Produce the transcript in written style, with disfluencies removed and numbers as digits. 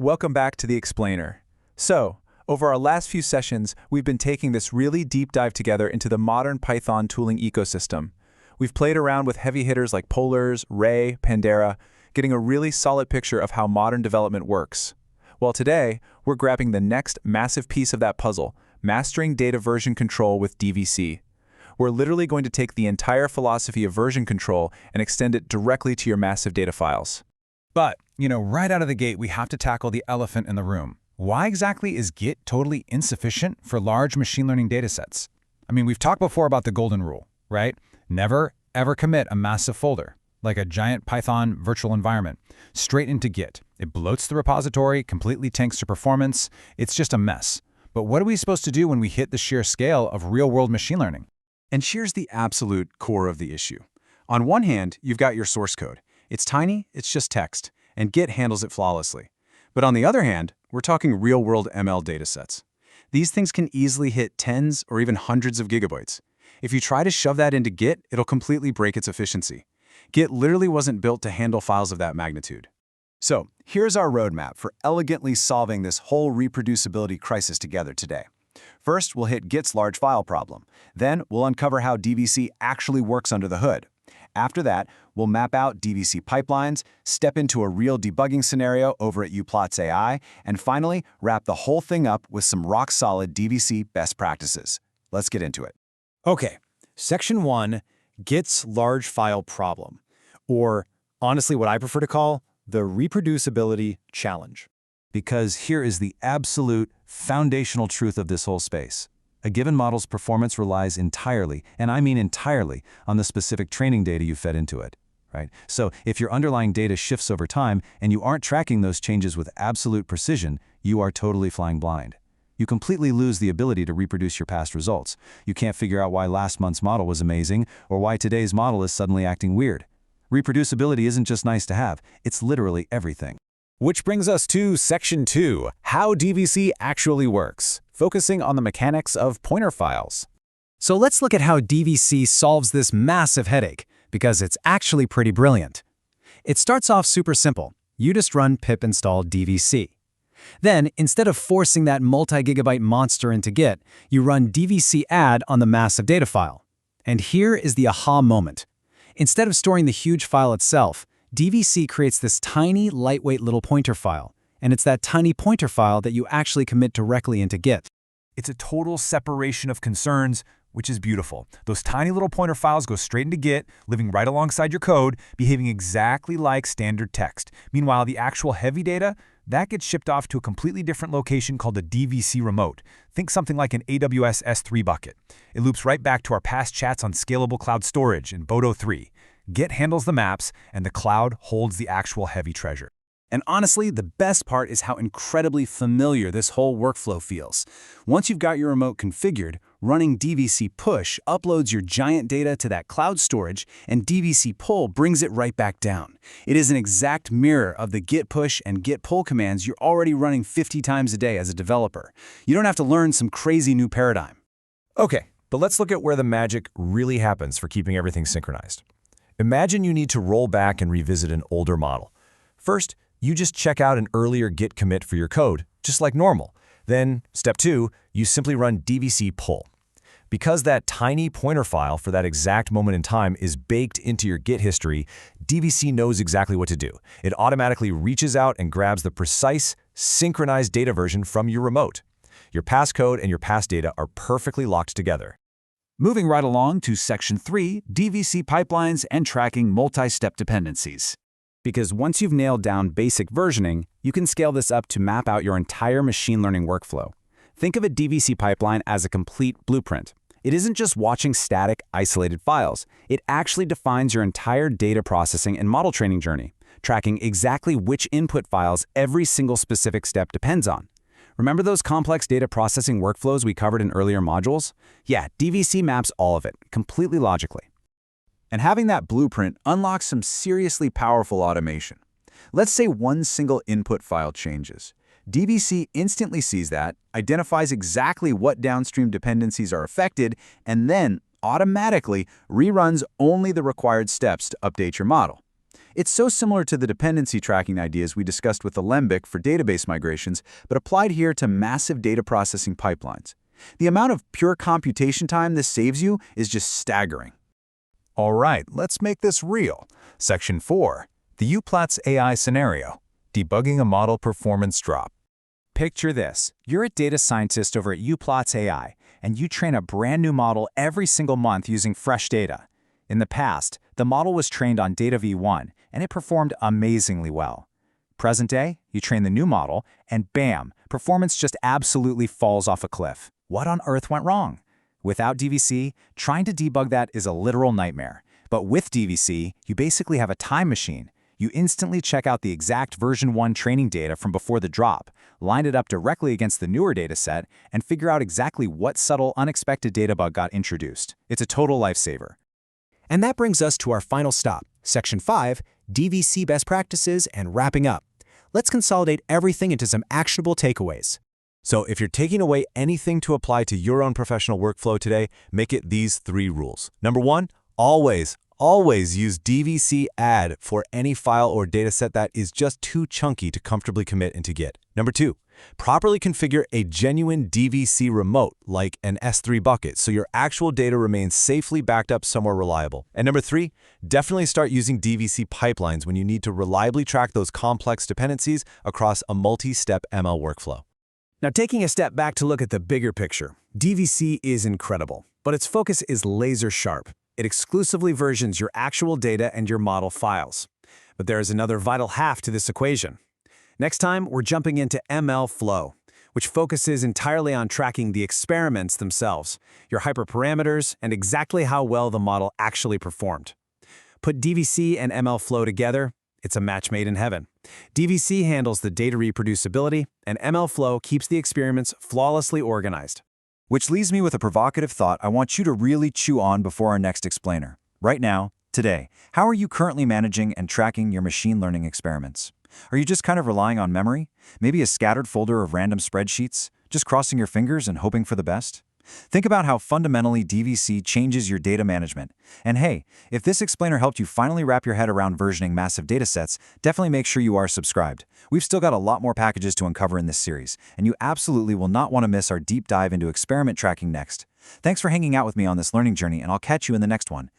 welcome back to The Explainer. So, over our last few sessions, we've been taking this really deep dive together into the modern Python tooling ecosystem. We've played around with heavy hitters like Polars, Ray, Pandera, getting a really solid picture of how modern development works. Well, today, we're grabbing the next massive piece of that puzzle, mastering data version control with DVC. We're literally going to take the entire philosophy of version control and extend it directly to your massive data files. But, right out of the gate, we have to tackle the elephant in the room. Why exactly is Git totally insufficient for large machine learning datasets? We've talked before about the golden rule, right? Never, ever commit a massive folder, like a giant Python virtual environment, straight into Git. It bloats the repository, completely tanks your performance. It's just a mess. But what are we supposed to do when we hit the sheer scale of real-world machine learning? And here's the absolute core of the issue. On one hand, you've got your source code. It's tiny, it's just text, and Git handles it flawlessly. But on the other hand, we're talking real-world ML datasets. These things can easily hit tens or even hundreds of gigabytes. If you try to shove that into Git, it'll completely break its efficiency. Git literally wasn't built to handle files of that magnitude. So, here's our roadmap for elegantly solving this whole reproducibility crisis together today. First, we'll hit Git's large file problem. Then, we'll uncover how DVC actually works under the hood. After that, we'll map out DVC pipelines, step into a real debugging scenario over at Uplatz AI, and finally, wrap the whole thing up with some rock-solid DVC best practices. Let's get into it. Okay, Section 1, Git's large file problem, or honestly what I prefer to call the reproducibility challenge. Because here is the absolute foundational truth of this whole space. A given model's performance relies entirely, and I mean entirely, on the specific training data you fed into it, right? So if your underlying data shifts over time and you aren't tracking those changes with absolute precision, you are totally flying blind. You completely lose the ability to reproduce your past results. You can't figure out why last month's model was amazing or why today's model is suddenly acting weird. Reproducibility isn't just nice to have, it's literally everything. Which brings us to Section 2, how DVC actually works, focusing on the mechanics of pointer files. So let's look at how DVC solves this massive headache, because it's actually pretty brilliant. It starts off super simple. You just run pip install DVC. Then, instead of forcing that multi-gigabyte monster into Git, you run dvc add on the massive data file. And here is the aha moment. Instead of storing the huge file itself, DVC creates this tiny, lightweight little pointer file, and it's that tiny pointer file that you actually commit directly into Git. It's a total separation of concerns, which is beautiful. Those tiny little pointer files go straight into Git, living right alongside your code, behaving exactly like standard text. Meanwhile, the actual heavy data, that gets shipped off to a completely different location called a DVC remote. Think something like an AWS S3 bucket. It loops right back to our past chats on scalable cloud storage in Bodo 3. Git handles the maps, and the cloud holds the actual heavy treasure. And honestly, the best part is how incredibly familiar this whole workflow feels. Once you've got your remote configured, running dvc push uploads your giant data to that cloud storage, and dvc pull brings it right back down. It is an exact mirror of the git push and git pull commands you're already running 50 times a day as a developer. You don't have to learn some crazy new paradigm. Okay, but let's look at where the magic really happens for keeping everything synchronized. Imagine you need to roll back and revisit an older model. First, you just check out an earlier Git commit for your code, just like normal. Then, step 2, you simply run dvc pull. Because that tiny pointer file for that exact moment in time is baked into your Git history, DVC knows exactly what to do. It automatically reaches out and grabs the precise, synchronized data version from your remote. Your past code and your past data are perfectly locked together. Moving right along to Section 3, DVC pipelines and tracking multi-step dependencies. Because once you've nailed down basic versioning, you can scale this up to map out your entire machine learning workflow. Think of a DVC pipeline as a complete blueprint. It isn't just watching static, isolated files. It actually defines your entire data processing and model training journey, tracking exactly which input files every single specific step depends on. Remember those complex data processing workflows we covered in earlier modules? Yeah, DVC maps all of it, completely logically. And having that blueprint unlocks some seriously powerful automation. Let's say one single input file changes. DVC instantly sees that, identifies exactly what downstream dependencies are affected, and then automatically reruns only the required steps to update your model. It's so similar to the dependency tracking ideas we discussed with Alembic for database migrations, but applied here to massive data processing pipelines. The amount of pure computation time this saves you is just staggering. All right, let's make this real. Section 4. The Uplatz AI scenario. Debugging a model performance drop. Picture this. You're a data scientist over at Uplatz AI, and you train a brand new model every single month using fresh data. In the past, the model was trained on data v1, and it performed amazingly well. Present day, you train the new model, and bam, performance just absolutely falls off a cliff. What on earth went wrong? Without DVC, trying to debug that is a literal nightmare. But with DVC, you basically have a time machine. You instantly check out the exact version 1 training data from before the drop, line it up directly against the newer dataset, and figure out exactly what subtle, unexpected data bug got introduced. It's a total lifesaver. And that brings us to our final stop, Section 5, DVC best practices and wrapping up. Let's consolidate everything into some actionable takeaways. So if you're taking away anything to apply to your own professional workflow today, make it these 3 rules. Number 1, always use DVC add for any file or dataset that is just too chunky to comfortably commit into Git. Number 2, properly configure a genuine DVC remote like an S3 bucket so your actual data remains safely backed up somewhere reliable. And number 3, definitely start using DVC pipelines when you need to reliably track those complex dependencies across a multi-step ML workflow. Now, taking a step back to look at the bigger picture, DVC is incredible, but its focus is laser sharp. It exclusively versions your actual data and your model files. But there is another vital half to this equation. Next time, we're jumping into ML Flow, which focuses entirely on tracking the experiments themselves, your hyperparameters, and exactly how well the model actually performed. Put DVC and ML Flow together, it's a match made in heaven. DVC handles the data reproducibility, and ML Flow keeps the experiments flawlessly organized. Which leaves me with a provocative thought I want you to really chew on before our next explainer. Right now, today, how are you currently managing and tracking your machine learning experiments? Are you just kind of relying on memory? Maybe a scattered folder of random spreadsheets? Just crossing your fingers and hoping for the best? Think about how fundamentally DVC changes your data management. And hey, if this explainer helped you finally wrap your head around versioning massive datasets, definitely make sure you are subscribed. We've still got a lot more packages to uncover in this series, and you absolutely will not want to miss our deep dive into experiment tracking next. Thanks for hanging out with me on this learning journey, and I'll catch you in the next one.